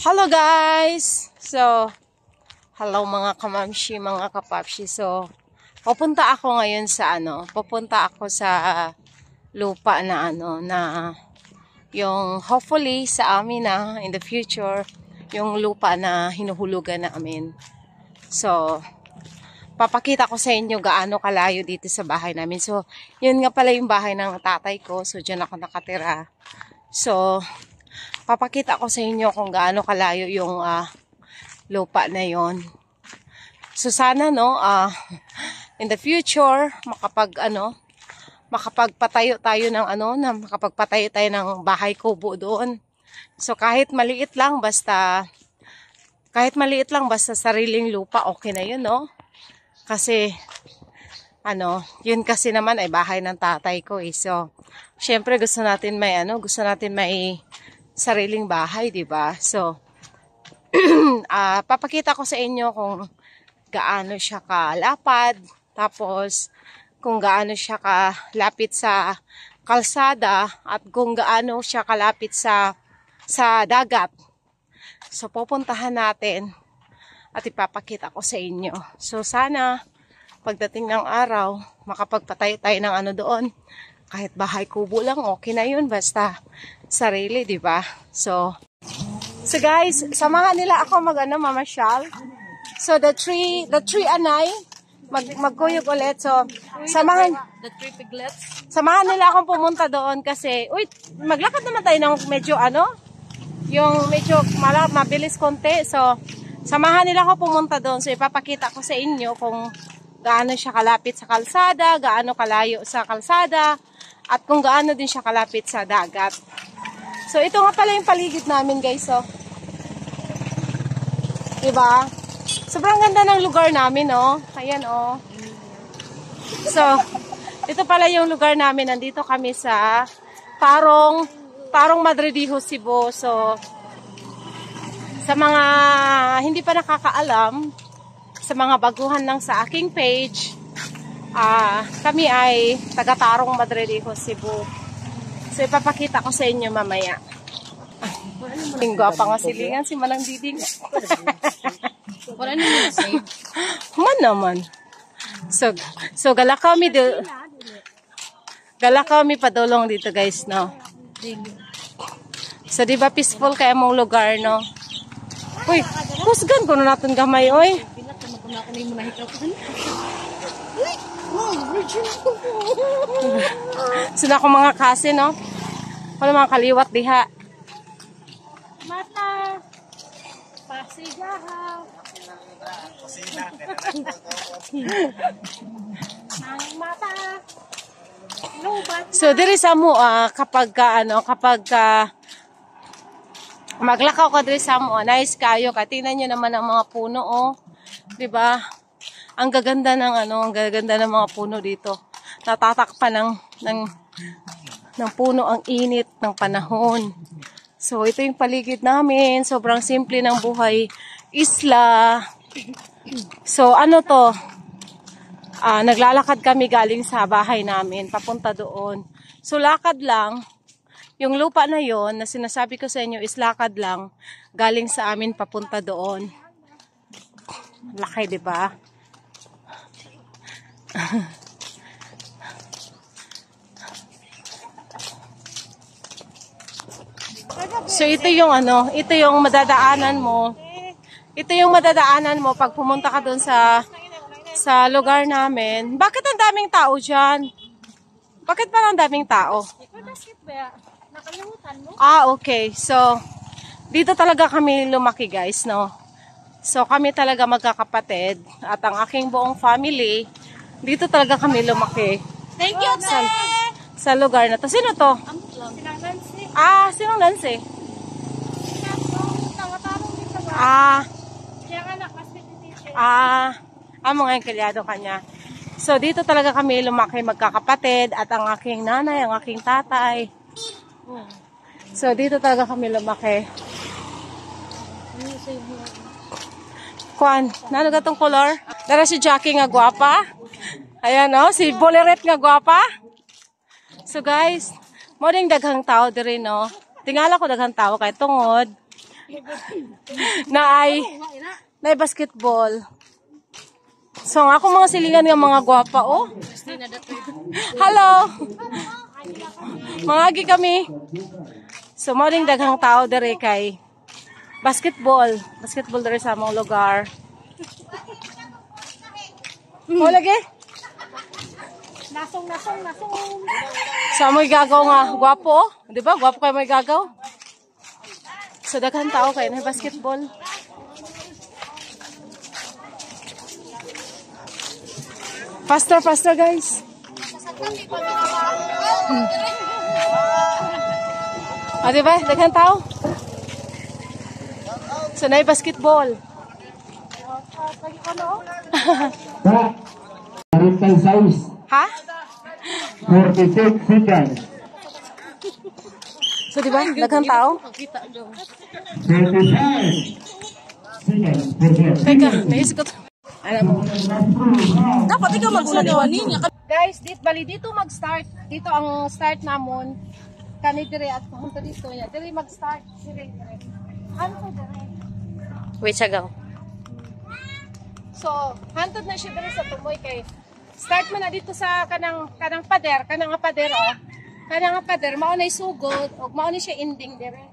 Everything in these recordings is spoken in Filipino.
Hello guys! So, hello mga kamamshi, mga kapapshi. So, pupunta ako ngayon sa pupunta ako sa lupa na yung hopefully sa amin na in the future, yung lupa na hinuhulugan namin. So, papakita ko sa inyo gaano kalayo dito sa bahay namin. So, yun nga pala yung bahay ng tatay ko. So, dyan ako nakatira. So, papakita ko sa inyo kung gaano kalayo yung lupa na yon. So sana in the future makapagpatayo tayo ng makapagpatayo tayo ng bahay kubo doon. So kahit maliit lang basta sariling lupa, okay na yun, no? Kasi yun kasi naman ay bahay ng tatay ko eh. So syempre gusto natin may sariling bahay, di ba? So, papakita ko sa inyo kung gaano siya kalapad, tapos kung gaano siya kalapit sa kalsada, at kung gaano siya kalapit sa dagat. So, pupuntahan natin at ipapakita ko sa inyo. So, sana pagdating ng araw, makapagpatayo tayo ng doon. Kahit bahay kubo lang, okay na yun. Basta sarili, di ba? So guys, samahan nila ako mamasyal. So the tree anay, magkuyog ulit. So samahan nila akong pumunta doon kasi, maglakad naman tayo ng medyo yung medyo mabilis konti. So samahan nila ako pumunta doon. So ipapakita ko sa inyo kung gaano siya kalapit sa kalsada, gaano kalayo sa kalsada, at kung gaano din siya kalapit sa dagat. So, ito nga pala yung paligid namin, guys, oh. Diba? Sobrang ganda ng lugar namin, oh. Ayan, oh. So, ito pala yung lugar namin. Nandito kami sa Parong Madridijo, Cebu. So, sa mga hindi pa nakakaalam, sa mga baguhan lang sa aking page, kami ay taga Tarong Madridijo, Cebu. So, ipapakita ko sa inyo mamaya. Tinggo pa nga silingan si Manang Diding. Wala naman save. Man naman. So gala kami padulong dito, guys, no? So, di ba peaceful kaya mong lugar, no? Uy, kusgan ko na natin gamay, oy. Sila ko mga kasi, no? Wala mga kaliwat diha. Mata. Pasigahaw. Ang mata. Lubat. So diri sa mo kapag maglakaw ka diri sa mo, nice kayo. Tingnan niyo naman ang mga puno, oh. 'Di ba? Ang gaganda ng mga puno dito. Natatakpan ng puno ang init ng panahon. So, ito yung paligid namin. Sobrang simple ng buhay. Isla. So, naglalakad kami galing sa bahay namin, papunta doon. So, lakad lang. Yung lupa na yon na sinasabi ko sa inyo is lakad lang. Galing sa amin, papunta doon. Laki, di ba? So ito yung madadaanan mo. Ito yung madadaanan mo pag pumunta ka doon sa lugar namin. Bakit ang daming tao diyan? Bakit pa ang daming tao? Nakalimutan mo? Okay. So dito talaga kami lumaki, guys, no. So kami talaga magkakapatid at ang aking buong family dito talaga kami lumaki. Thank you, sa lugar na to. Sino to? Sinong Nancy? Mga yung kalyado kanya. So, dito talaga kami lumaki magkakapatid at ang aking nanay, ang aking tatay. So, dito talaga kami lumaki. Nano gatong color? Dara si Jackie nga gwapa. Ayan, si Boleret nga gwapa. So, guys, mo ding daghang tao diri, no? Tingala ko daghang tao kay tungod na ay basketball. So, ang ako mga silingan nga mga gwapa, oh. Hello! Mangagi kami. So, maraming daghang tao dere kay basketball. Basketball dere sa among lugar. Oh, lagi? Nasong. Sa amoy gagaw nga, gwapo, oh. Di ba? Gwapo kayo may gagaw. So, daghang tao kayo na basketball. Faster, guys. Ah, di ba? Daghang tao. So, na basketball. Ha? 46 seconds. So, di ba? Daghang tao. 35 seconds. Teka, naisip ko to. Alam mo. Dapat ikaw magsunod niya. Guys, dito mag-start. Dito ang start namon. Kani dire at punta dito niya. Dire mag-start. Dire. Ano to dire? Wait, sagaw. So, hantod na siya dire sa tumoy kay start mo na dito sa kanang pader, kanang pader oh. Kanang pader mao na sugod ug mao ni siya ending dire.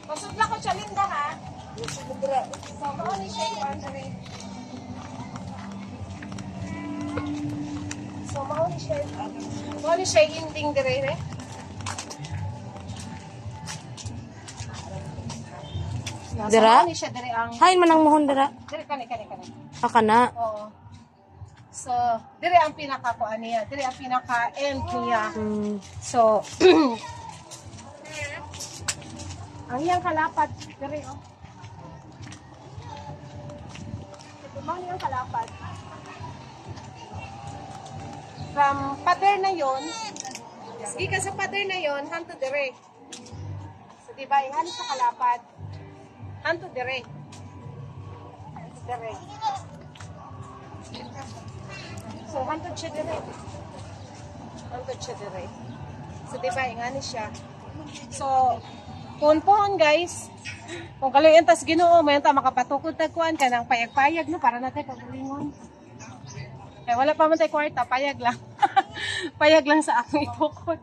Pasudla ko siya linda ha. So, mao ni siya yung dire. So, mao ni siya ending dire. Dira? So, siya dire ang Hain man ang mohon dira. dire kani. Aka na. Oo. So, dire ang pinaka-kuan niya, dire ang pinaka-end niya. So, ang iyang kalapad, dire oh. Tumang iyang kalapad. From pader na yon, sige ka sa pader na yon, hanto dire. So, diba, ingani sa kalapad. Hanto dire. Dire. So, hantod siya dire. So, diba, ingani siya. So, pohon guys. Kung kaluyan tas Ginoo, mayon ta makapatukod tagkuan ka ng payag-payag no para natin pagalingon. Eh wala pa man tay kwarta, payag lang. Payag lang sa akong itukod.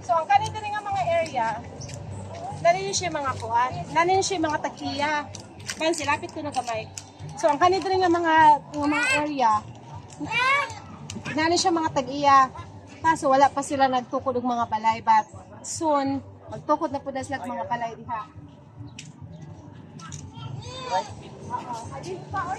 So, ang kanito nga mga area, nanin siya mga kuan, nanin siya mga takiya. Pansi, lapit ko na gamay. So, ang kanito nga mga area, nanin siya mga tag-iya. Kaso, wala pa sila nagtukod ng mga balay. But, soon, magtukod na po na sila mga balay diha. Adin pa, oy.